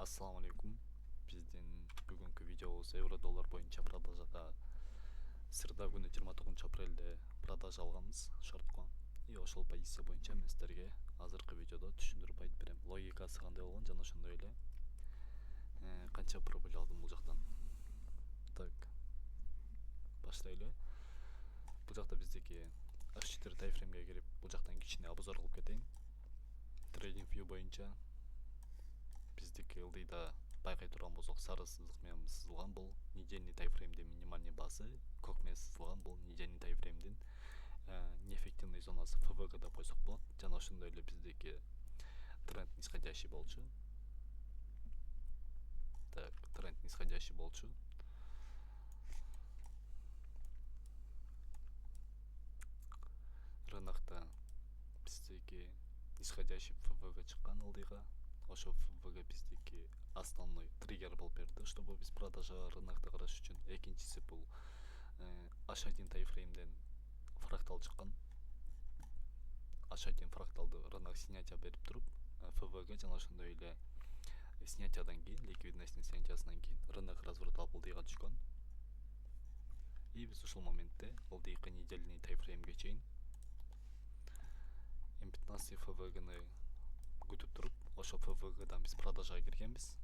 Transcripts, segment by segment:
Assalamu alaikum. Биздин бүгүнкү видеобуз евро доллар боюнча продажада сырда күнү 29 апрелде продажа алганбыз шортко. И ошол позиция боюнча мен сиздерге азыркы видеодо түшүндүрүп айтып берем. Логикасы кандай болгон жана ошондой эле канча прибыль алдым бул жактан. Так. Баштайлы. Бул жакта биздики H4 тайфреймге кирип, бул жактан кичине обзор кылып кетейин. Trading view боюнча биздики ылдыйда байкай турган болсок сары сызык менен сызылган бул недельный тайфреймдин минимальный базы, көк менен сызылган бул недельный тайфреймдин неэффективный зонасы ФВГ деп койсок болот. Жана ошондой эле биздики тренд нисходящий болчу. Так, тренд нисходящий болчу. Рынокто биздики нисходящий ФВГ чыккан ылдыйга. Ошо ФВГ биздики основной триггер болуп берди, чтобы биз продажа рынокто караш үчүн. Экинчиси бул H1 тайфреймден фрактал чыккан. H1 фракталды рынок снятия берип туруп, ФВГ жана ошондой эле снятиядан кийин, ликвидностьтун снятиясынан кийин рынок разворот алып ылдыйга түшкөн. И биз ушул моментте ылдыйкы недельный тайфреймге чейин М15 ФВГны күтүп туруп, ошо ФВГдан биз продажага киргенбиз.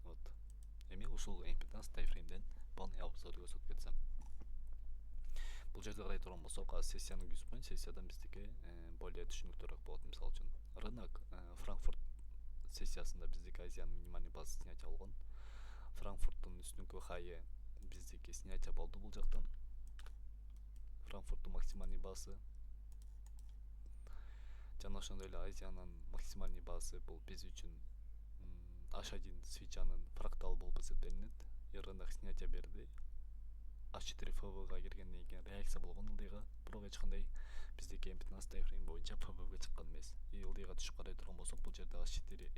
Вот. Эми ушул М15 тайфреймден полный обзор көрсөтүп кетсем. Бул жерде карай турган болсок, сессияны күзмөн, сессиядан биздики более түшүнүктүүрөөк болот. Мисалы үчүн рынок Франкфурт сессиясында биздики Азиянын минимальный базасы снятия болгон. Франкфурттун үстүнкү хайы биздики снятия болду бул жактан. Франкфурттун максимальный базасы жана ошондой эле Азиянын максимальный базасы бул биз үчүн H1 свечанын фракталы болуп эсептелинет. Рынок снятия берди. H4 ФВГга киргенден кийин реакция болгон ылдыйга, бирок эч кандай биздики М15 тайфрейм боюнча ФВГ чыккан эмес. И ылдыйга түшүп карай турган болсок, бул жерде H4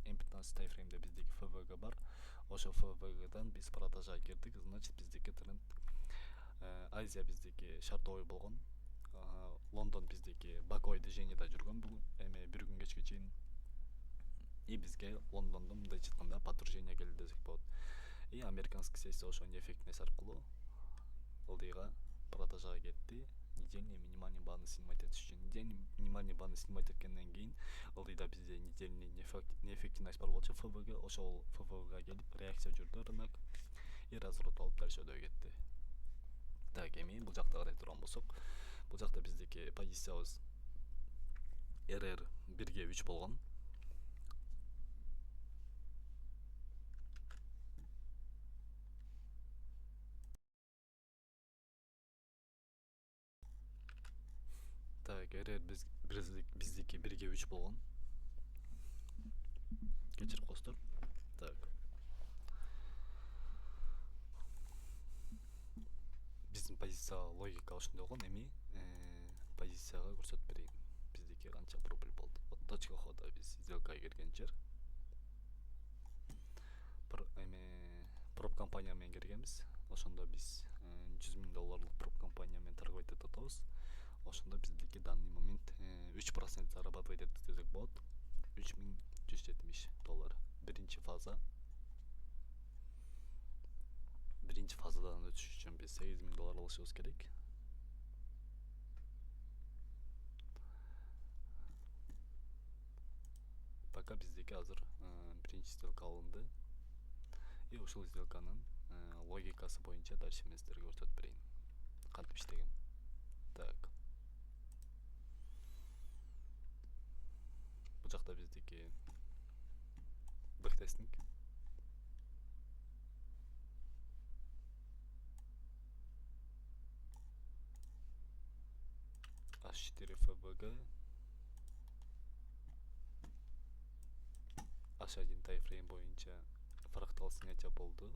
М15 тайфреймде биздики ФВГ бар. Ошо ФВГдан биз продажага кирдик, значит биздики тренд Азия биздики шартовой болгон. Лондон биздики боковой движениеда жүргөн бул эме бир күн кечке чейин. И бизге Лондондон мындай чыкканда подтверждение келди десек болот. И американский сессия ошо неэффективность аркылуу ылдыйга продажага кетти. Недельный минимальный бааны снимать этиш үчүн. Недельный минимальный бааны снимать эткенден кийин ылдыйда бизде недельный неэффективность бар болчу ФВГ, ошол ФВГга келип реакция жүрдү рынок и разворот алып дальше өдө кетти. Так, эми бул жакта карай турган болсок, бул жакта биздики позициябыз РР 1ге 3 болгон. Так, РР биздики 1ге 3 болгон. Кечирип коюңуздар. Так. Биздин позиция логика ошондой болгон. Эми позицияга көрсөтүп берейин. Биздики канча прибыль болду. Вот точка хода биз сделкага кирген жер. Проб компания менен киргенбиз. Ошондо биз $100,000 проб компания менен торговать этип атабыз. Ошондо биздики данный момент 3% зарабатывать этти десек болот. $3,170. Биринчи фаза. Биринчи фазадан өтүш үчүн биз $8,000 алышыбыз керек. Пока биздики азыр биринчи сделка алынды. И ушул сделканын логикасы боюнча дальше мен сиздерге көрсөтүп берейин. Кантип иштеген. Так. Бул жакта биздики бэктестинг. H4 ФВГ. H1 тайфрейм боюнча фрактал снятия болду.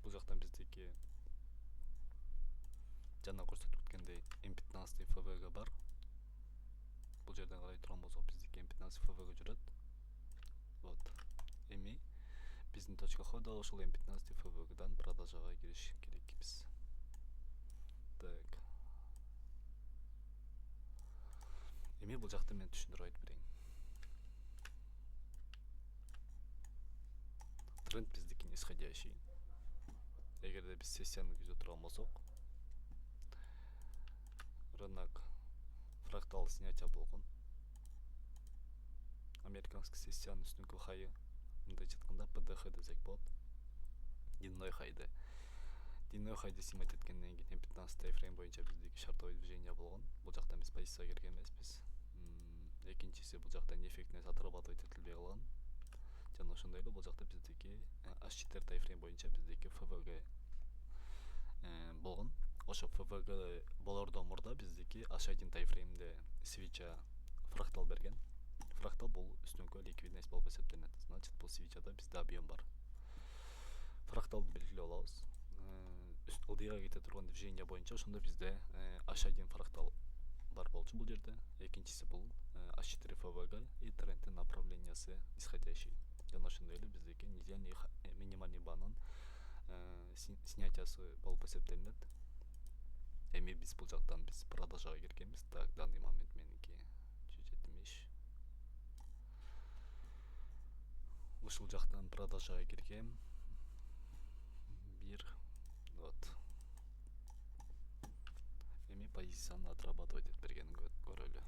Бул жактан биздики жана көрсөтүп өткөндөй М15 ФВГ бар. Бул жерден карай турган болсок, биздики М15 ФВГ жүрөт. Вот. Эми биздин точка хода ушул М15 ФВГдан продажага кириш керек. Эми бул жакта мен түшүндүрүп айтып берейин. Тренд биздики нисходящий. Эгерде биз сессияны күзөтүп турган болсок, рынок фрактал снятия болгон. Американский сессиянын үстүнкү хайы мындайча айтканда ПДХ десек болот. Дневной хайды. Дневной хайды снимать эткенден кийин 15 тайфрейм боюнча биздики шартовой движение болгон. Бул жактан биз позицияга кирген эмеспиз. Экинчиси бул жактан эффектинес отрабатывать этилбей калган. Жана ошондой эле бул жакта биздики H4 тайфрейм боюнча биздики ФВГ болгон. Ошо ФВГ болордон мурда биздики H1 тайфреймде свича фрактал берген. Фрактал бул үстүнкү ликвидность болуп эсептелет. Значит, бул свичада бизде объем бар. Фракталды белгилеп алабыз. Ылдыйга кете турган движение боюнча ошондо бизде H1 фрактал бар болчу бул жерде. Экинчиси бул H4 ФВГ и трендтин направлениясы нисходящий. Жана ошондой эле биздики недельный минимальный банын снятиясы болуп эсептелинет. Эми биз бул жактан биз продажага киргенбиз. Так, данный момент меники 170. Ушул жактан продажага киргем. Вот. Эми позицияны отрабатывать этип бергенин көрөлү.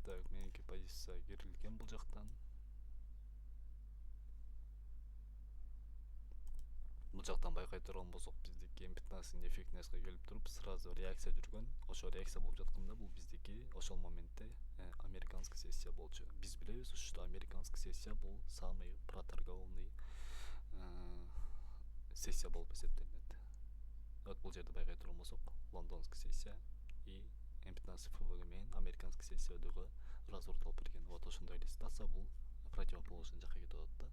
Так, меники позиция кирилген бул жактан. Бул жактан байкай турган болсок, биздики М15 эффектинеске келип туруп сразу реакция жүргөн. Ошо реакция болуп жатканда бул биздики ошол моментте американский сессия болчу. Биз билебиз, ушул американский сессия бул самый проторговный сессия болуп эсептелинет. Вот бул жерде байкай турган болсок, лондонский сессия и М15 ФВГ менен американский сессия өдөгө разворот алып берген. Вот ошондой эле ситуация бул противоположный жакка кетип атат да.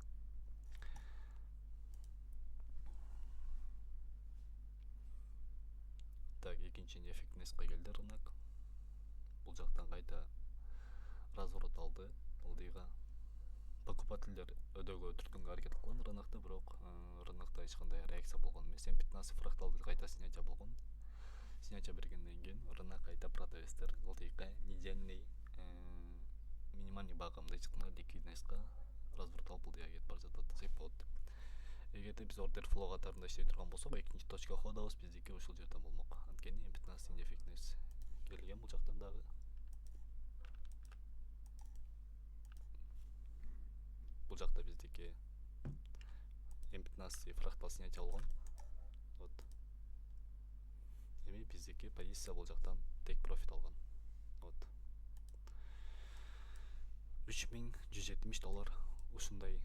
Так, экинчи эффектинеске келди рынок. Бул жактан кайта разворот алды ылдыйга. Покупательдер өдөгө түрткөнгө аракет кылган рынокто, бирок рынокто эч кандай реакция болгон эмес. М15 фракталды кайта снятия болгон. Снятия бергенден кийин рынок кайта продавецтер ылдыйга недельный минимальный багымды айтканда ликвидностька разворот алып ылдыйга кетип бара жатат десек болот. Эгерде биз ордер флоу катарында иштей турган болсок, экинчи точка ходабыз биздики ушул жерден болмок. Анткени М15 эффектинес келген бул жактан дагы. Бул жакта биздики М15 фрактал снятия болгон. Вот. Эми биздики позиция бул жактан тек профит алган. Вот. $3170 ушундай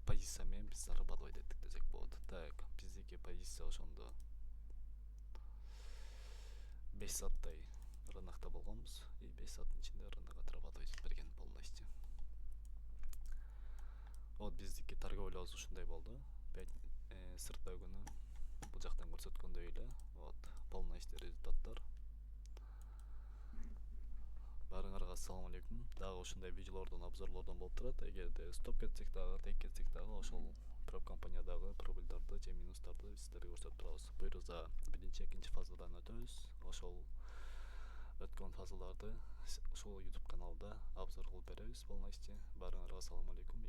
позиция менен биз зарабатывать эттик десек болот. Так, биздики позиция ошондо 5 сааттай рынокто болгонбуз и 5 сааттын ичинде рынок отрабатывать этип берген полностью. Вот биздики торговлябыз ушундай болду. Сырттай күнү бул жактан көрсөткөндөй эле. Вот полностью результаттар. Баарыңарга ассаламу алейкум. Дагы ушундай видеолордон, обзорлордон болуп турат. Эгерде стоп кетсек дагы, тек кетсек дагы ошол проб компаниядагы прибыльдарды же минустарды сиздерге көрсөтүп турабыз. Буюрса биринчи, экинчи фазадан өтөбүз. Ошол өткөн фазаларды ушул YouTube каналда обзор кылып беребиз полностью. Баарыңарга ассаламу алейкум.